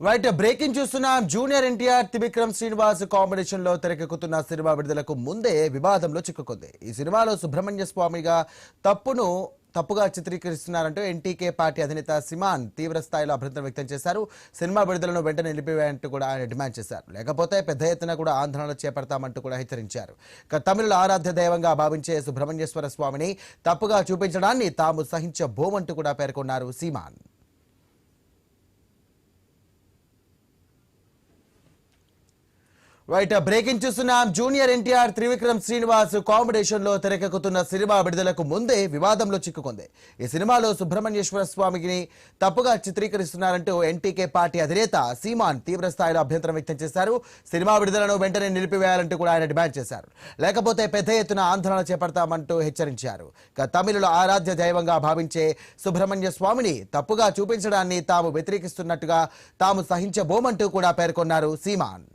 Right breaking చూస్తున్నాం. Junior NTR Trivikram Srinivas combination లో తెరకెక్కుతున్న సినిమా విడుదలకు ముందే వివాదంలో చిక్కుకుంది. ఈ సినిమాలో సుబ్రహ్మణ్య స్వామిగా తప్పుగా చిత్రీకరిస్తున్నారంటూ ఎన్టీకే పార్టీ అధినేత సిమాన్ తీవ్ర స్థాయిలో అభ్యంతరం వ్యక్తం చేశారు. సినిమా విడుదలను వెంటనే నిలిపివేయాలంటూ కూడా ఆయన డిమాండ్ చేశారు. లేకపోతే పెద్ద ఎత్తున కూడా ఆందోళనలు చేపడతామంటూ కూడా హెచ్చరించారు. తమిళుల ఆరాధ్య దైవంగా భావించే సుబ్రహ్మణ్యేశ్వర స్వామిని తప్పుగా చూపించడాన్ని తాము సహించబోమంటూ కూడా పేర్కొన్నారు సిమాన్. రైట్ బ్రేకింగ్ చూస్తున్నాం. జూనియర్ ఎన్టీఆర్ త్రివిక్రమ్ శ్రీనివాస్ కాంబినేషన్ లో తెరకెక్కుతున్న సినిమా విడుదలకు ముందే వివాదంలో చిక్కుకుంది. ఈ సినిమాలో సుబ్రహ్మణ్యేశ్వర స్వామిని తప్పుగా చిత్రీకరిస్తున్నారంటూ ఎన్టీకే పార్టీ అధినేత సీమాన్ తీవ్ర స్థాయిలో అభ్యంతరం వ్యక్తం చేశారు. సినిమా విడుదలను వెంటనే నిలిపివేయాలంటూ కూడా ఆయన డిమాండ్ చేశారు. లేకపోతే పెద్ద ఎత్తున ఆందోళన చేపడతామంటూ హెచ్చరించారు. తమిళుల ఆరాధ్య దైవంగా భావించే సుబ్రహ్మణ్య స్వామిని తప్పుగా చూపించడాన్ని తాము వ్యతిరేకిస్తున్నట్టుగా తాము సహించబోమంటూ కూడా పేర్కొన్నారు సీమాన్.